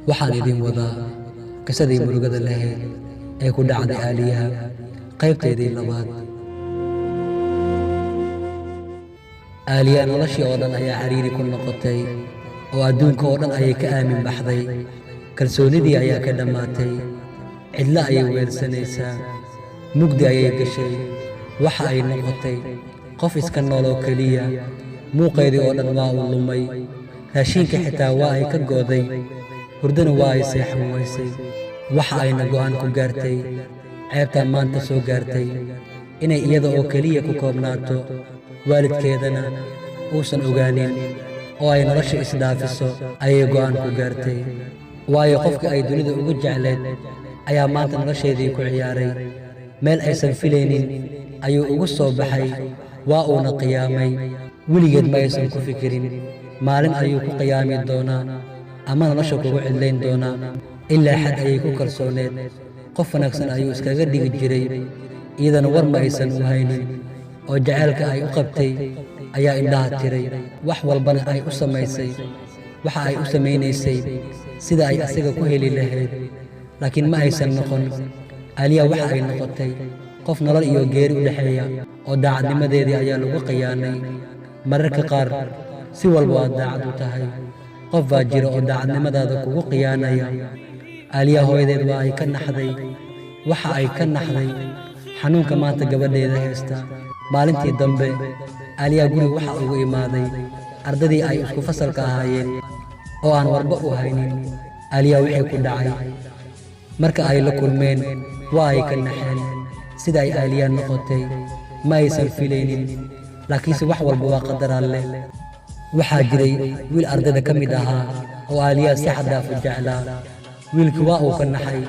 waxaan idin wadaa qisadii murugada lahayd ee ku dhacday Aaliya qaybteedii labaad. Aaliya noloshii oo dhan ayaa cariiri ku noqotay oo adduunka oo dhan ayay ka aamin baxday. Kalsoonidii ayaa ka dhammaatay, cidla ayay weersanaysaa, mugdi ayay gashay. Waxa ay noqotay qof iska nool oo keliya. Muuqeedii oo dhan waa uu lumay, raashinka xitaa waa ay ka gooday, hurdana waa ay seexan waysay. Waxa ayna go'aan ku gaartay ceebtaa maanta soo gaartay inay iyada oo keliya ku koobnaato, waalidkeedana uusan ogaanin oo ay nolosha isdhaafiso ayay go'aan ku gaartay. Waayo qofka ay dunida ugu jecleed ayaa maanta nolosheedii ku ciyaaray. Meel aysan filaynin ayuu ugu soo baxay, waa uuna qiyaamay. Weligeed ma aysan ku fikirin maalin ayuu ku qiyaami doonaa ama nolosha kugu cidlayn doonaa. Ilaa xad ayay ku kalsooneed, qof wanaagsan ayuu iskaga dhigi jiray, iyadana war ma aysan u haynin oo jacaylka ay u qabtay ayaa indhaha tiray. Wax walbana ay u samaysay, waxa ay u samaynaysay sida ay asiga ku heli lahayd, laakiin ma aysan noqon. Aaliya waxa ay noqotay qof nolol iyo geeri u dhexeeya, oo daacadnimadeedii ayaa lagu khiyaanay. Mararka qaar si walba waad daacad u tahay, qof baa jira oo daacadnimadaada kugu khiyaanaya. Aaliya hooyadeed waa ay ka naxday, waxa ay ka naxday xanuunka maanta gabadheeda haysta. Maalintii dambe Aaliya guriga waxa ugu imaaday ardadii ay isku fasalka ahaayeen oo aan warba u haynin Aaliya wixii ku dhacay. Marka ay la kulmeen waa ay ka naxeen sida ay Aaliya noqotay. Ma aysan filaynin, laakiinse wax walba waa qadar Alle. Waxaa jiray wiil ardayda ka mid ahaa oo Aaliya si xad dhaaf u jeclaa. Wiilkii waa uu ka naxay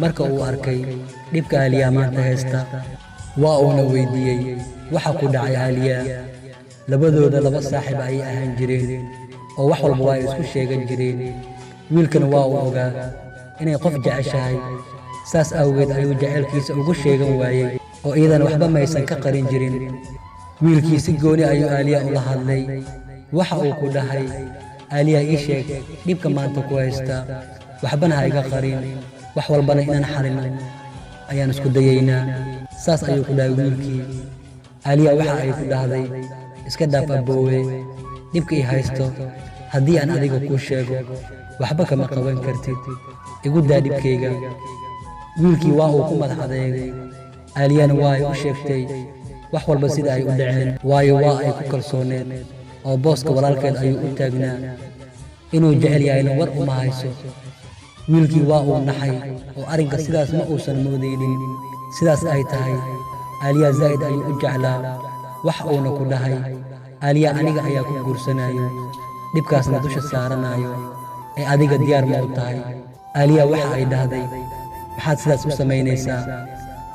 marka uu arkay dhibka Aaliya maanta haysta. Waa uuna weydiiyey waxa ku dhacay Aaliya. Labadooda laba saaxiib ayay ahaan jireen oo wax walba waa ay isku sheegan jireen. Wiilkana waa uu ogaa inay qof jeceshahay, saas awgeed ayuu jacaylkiisa ugu sheegan waayey oo iyadana waxba maysan ka qarin jirin. Wiilkii si gooni ayuu Aaliya ula hadlay. Waxa uu ku dhahay, Aaliya ii sheeg dhibka maanta ku haysta, waxbana ha iga qarin, wax walbana inaan xalino ayaan isku dayaynaa. Saas ayuu ku dhahay wiilkii. Aaliya waxa ay ku dhahday, iska dhaaf aboowe, dhibka ii haysto haddii aan adiga kuu sheego waxba kama qaban kartid, igu daa dhibkayga. Wiilkii waa uu ku madax adeegay. Aaliyana waa ay u sheegtay wax walba sida ay u dhaceen, waayo waa ay ku kalsooneed oo booska walaalkeed ayuu u taagnaa. Inuu jecel yahayna war uma hayso. Wiilkii waa uu naxay oo arrinka sidaas ma uusan moodaynin. Sidaas ay tahay Aaliya zaa'id ayuu u jeclaa. Wax uuna ku dhahay, Aaliya aniga ayaa ku guursanayo, dhibkaasna dusha saaranayo, ee adiga diyaar ma u tahay? Aaliya waxa ay dhahday, maxaad sidaas u samaynaysaa?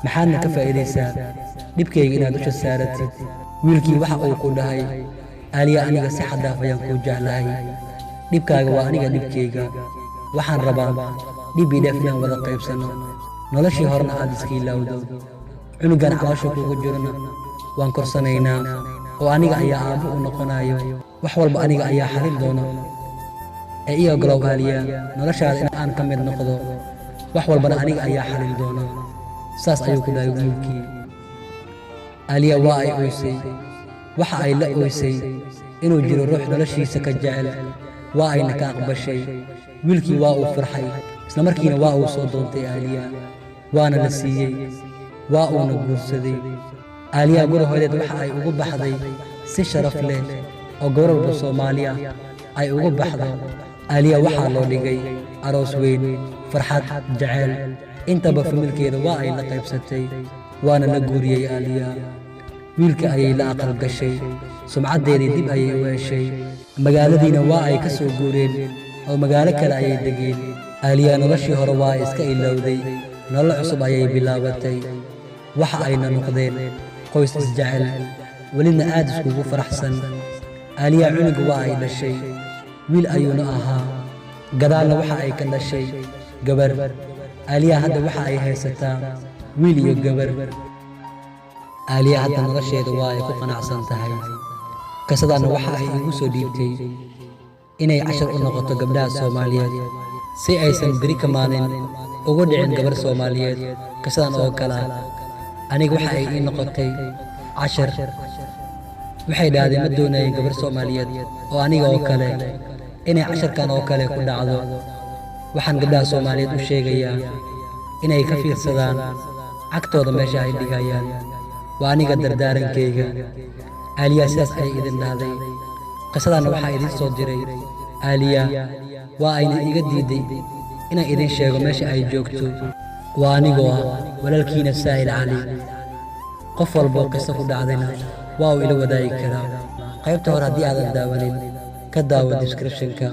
Maxaadna ka faa'iidaysaa dhibkayga inaad dusha saaratid? Wiilkii waxa uu ku dhahay, Aaliya aniga si xad dhaaf ayaan kuu jeclahay, dhibkaaga waa aniga dhibkayga. Waxaan rabaa dhib iyo dheef inaan wada qaybsano, noloshii horena aad iska ilaawdo. Cunugan caloosha kugu jirana waan korsanaynaa oo aniga ayaa aabbo u noqonayo. Wax walba aniga ayaa xalin doona, ee ii ogolow Aaliya noloshaada in aan ka mid noqdo. Wax walbana aniga ayaa xalin doona. Saas ayuu ku dhahay wiilkii. Aaliya waa ay oysay. Waxa ay la oysay inuu jiro ruux noloshiisa ka jecel, waa ayna ka aqbashay. Wiilkii waa uu farxay, isla markiina waa uu soo doontay Aaliya, waana la siiyey, waa uuna guursaday. Aaliya guri hooyadeed waxa ay ugu baxday si sharaf leh oo gabar walba Soomaali ah ay ugu baxdo. Aaliya waxaa loo dhigay aroos weyn, farxad, jacayl, intaba familkeeda waa ay la qaybsatay, waana la guuriyey Aaliya. Wiilka ayay la aqal gashay, sumcaddeedii dib ayay u heshay. Magaaladiina waa ay ka soo guureen oo magaalo kale ayay degeen. Aaliya noloshii hore waa iska ilowday, nolol cusub ayay bilaabatay. Waxa ayna noqdeen qoys isjecel, welina aad iskugu faraxsan. Aaliya cunuga waa ay dhashay, wiil ayuuna ahaa. Gadaalna waxa ay ka dhashay gabar. Aaliya hadda waxa ay haysataa wiil iyo gabar. Aaliya hadda nolosheeda waa ay ku qanacsan tahay. Qisadana waxa ay igu soo dhiibtay inay cashar u noqoto gabdhaha Soomaaliyeed si aysan beri ka maalin ugu dhicin gabar Soomaaliyeed qisadan oo kale ah. Aniga waxa ay ii noqotay cashar. Waxay dhahday ma doonayo gabar Soomaaliyeed oo aniga oo kale inay casharkan oo kale ku dhacdo. Waxaan gabdhaha Soomaaliyeed u sheegayaa inay ka fiirsadaan cagtooda meesha ay dhigayaan. Waa aniga dardaarankayga. Aaliya sidaas ayay idin dhahday. qisadana waxaa idin soo diray Aaliya. waa ayna iga diiday inaan idin sheego meesha ay joogto. waa anigoo ah walaalkiina Saa'il Cali. qof walba qiso ku dhacdayna waa uu ila wadaagi karaa. qaybta hore haddii aadan daawanin ka daawo description-ka.